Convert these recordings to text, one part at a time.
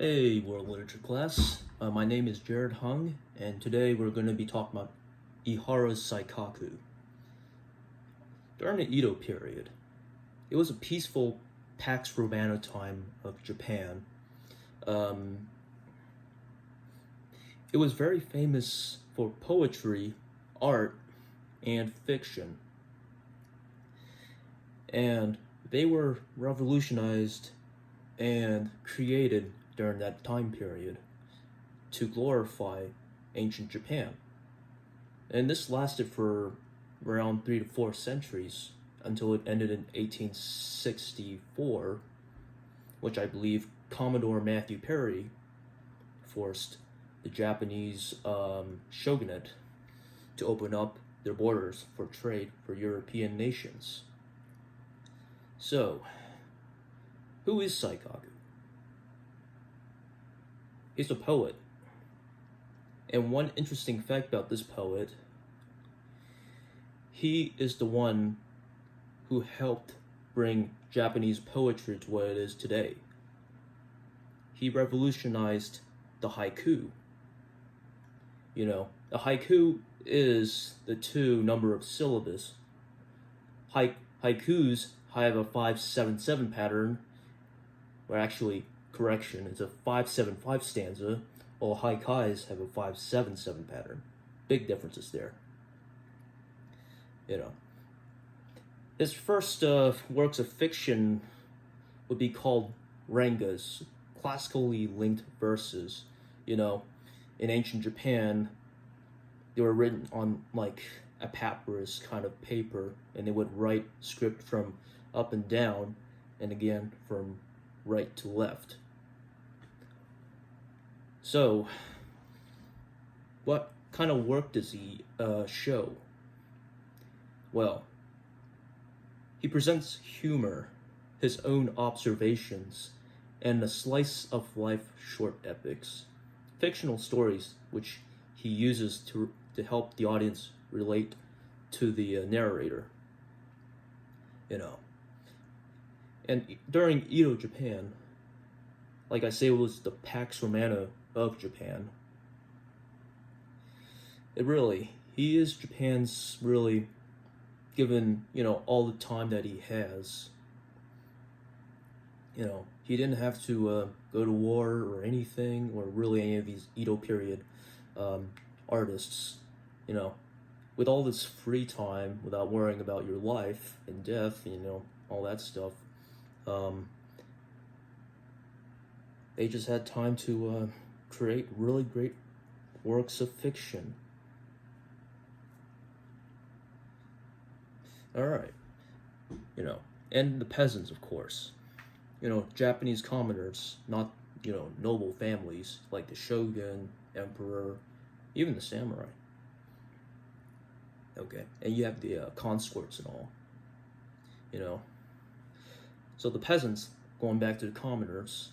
Hey, World Literature class. My name is Jared Hung, and today we're going to be talking about Ihara's Saikaku. During the Edo period, it was a peaceful Pax Romana time of Japan. It was very famous for poetry, art, and fiction. And they were revolutionized and created during that time period to glorify ancient Japan. And this lasted for around 3 to 4 centuries until it ended in 1864, which I believe Commodore Matthew Perry forced the Japanese shogunate to open up their borders for trade for European nations. So, who is Saikaku? He's a poet. And one interesting fact about this poet, he is the one who helped bring Japanese poetry to what it is today. He revolutionized the haiku. You know, a haiku is the two number of syllables. Haikus have a 5-7-7 pattern, or actually, correction, it's a 5-7-5 stanza, while haikais have a 5-7-7 pattern. Big differences there. You know, his first works of fiction would be called rangas, classically linked verses. You know, in ancient Japan, they were written on like a papyrus kind of paper, and they would write script from up and down, and again from right to left. So, what kind of work does he show? Well, he presents humor, his own observations, and a slice of life short epics, fictional stories which he uses to help the audience relate to the narrator. You know. And during Edo Japan, like I say, it was the Pax Romana of Japan. He is Japan's really, given, all the time that he has. He didn't have to go to war or anything, or really any of these Edo period artists, with all this free time without worrying about your life and death, all that stuff. They just had time to create really great works of fiction. Alright, and the peasants, of course. Japanese commoners, not, noble families like the shogun, emperor, even the samurai. Okay, and you have the consorts and all, So the peasants, going back to the commoners,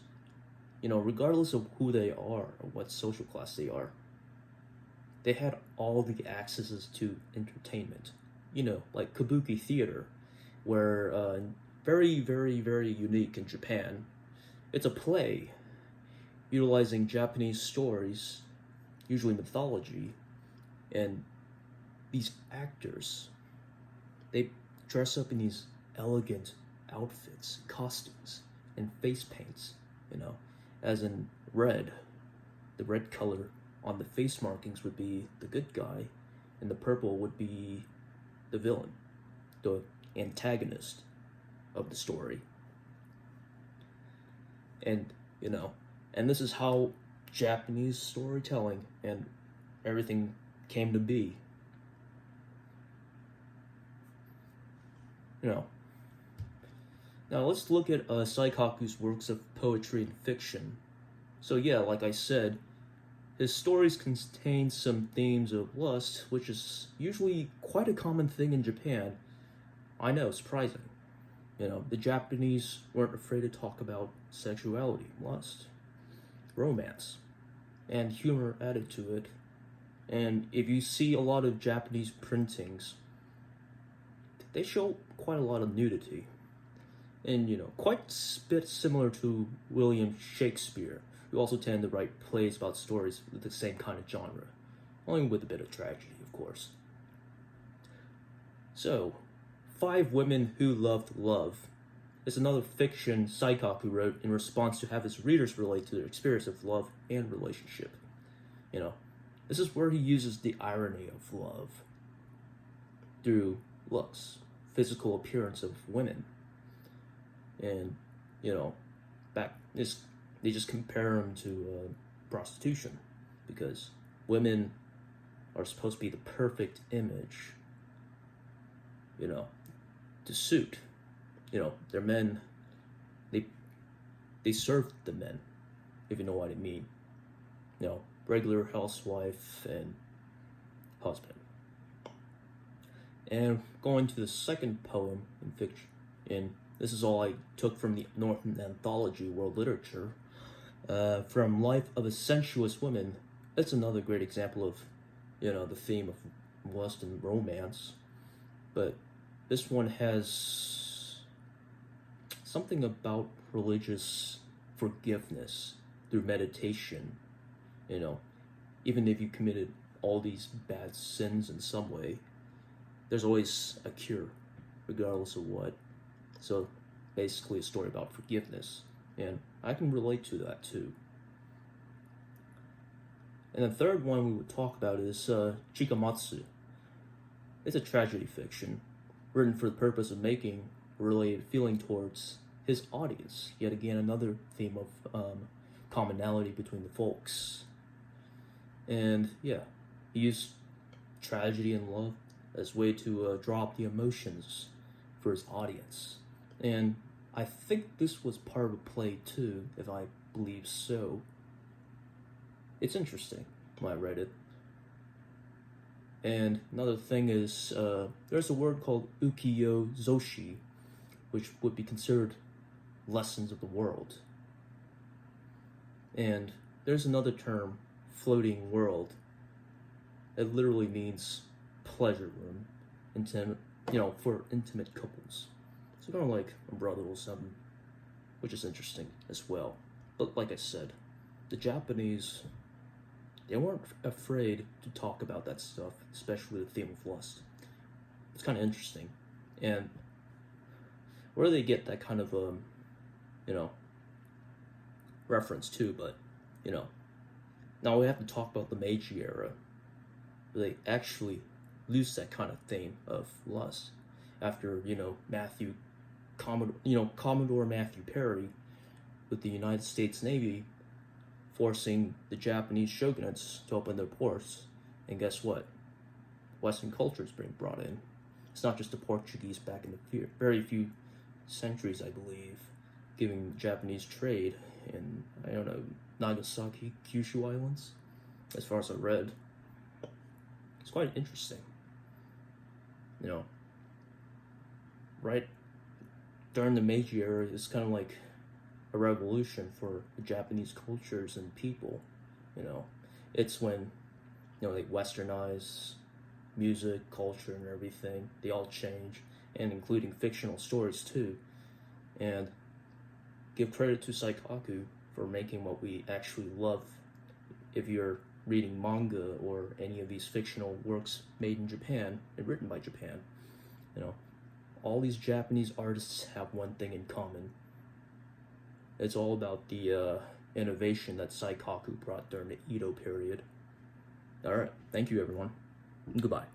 regardless of who they are or what social class they are, they had all the accesses to entertainment. Like kabuki theater, where very, very, very unique in Japan. It's a play utilizing Japanese stories, usually mythology, and these actors, they dress up in these elegant outfits, costumes, and face paints, as in red. The red color on the face markings would be the good guy, and the purple would be the villain, the antagonist of the story. And, and this is how Japanese storytelling and everything came to be. Now let's look at Saikaku's works of poetry and fiction. So yeah, like I said, his stories contain some themes of lust, which is usually quite a common thing in Japan. I know, surprising. The Japanese weren't afraid to talk about sexuality, lust, romance, and humor added to it. And if you see a lot of Japanese printings, they show quite a lot of nudity. and quite a bit similar to William Shakespeare, who also tended to write plays about stories with the same kind of genre, only with a bit of tragedy, of course. So, Five Women Who Loved Love is another fiction Saikaku wrote in response to have his readers relate to their experience of love and relationship. This is where he uses the irony of love through looks, physical appearance of women. And, they just compare them to prostitution, because women are supposed to be the perfect image, to suit. They're men, they serve the men, if you know what I mean. Regular housewife and husband. And going to the second poem in fiction, and this is all I took from the Northern Anthology World Literature, from Life of a Sensuous Woman. It's another great example of, the theme of lust and romance. But this one has something about religious forgiveness through meditation. Even if you committed all these bad sins in some way, there's always a cure, regardless of what. So basically a story about forgiveness, and I can relate to that too. And the third one we would talk about is Chikamatsu. It's a tragedy fiction, written for the purpose of making a related feeling towards his audience. Yet again, another theme of commonality between the folks. And yeah, he used tragedy and love as a way to draw up the emotions for his audience. And I think this was part of a play too, if I believe so. It's interesting when I read it. And another thing is, there's a word called ukiyo zoshi, which would be considered lessons of the world. And there's another term, floating world. It literally means pleasure room, for intimate couples. So kind of like a brother or something, which is interesting as well. But like I said, the Japanese, they weren't afraid to talk about that stuff, especially the theme of lust. It's kind of interesting. And where they get that kind of, reference too, but, now we have to talk about the Meiji era, where they actually lose that kind of theme of lust after, Commodore Matthew Perry with the United States Navy forcing the Japanese shogunates to open their ports. And guess what? Western culture is being brought in. It's not just the Portuguese back in the very few centuries, I believe, giving Japanese trade in, Nagasaki, Kyushu Islands, as far as I read. It's quite interesting. Right during the Meiji era, it's kind of like a revolution for the Japanese cultures and people. It's when, they westernize music, culture, and everything. They all change, and including fictional stories too. And give credit to Saikaku for making what we actually love. If you're reading manga or any of these fictional works made in Japan and written by Japan, all these Japanese artists have one thing in common. It's all about the innovation that Saikaku brought during the Edo period. Alright, thank you everyone. Goodbye.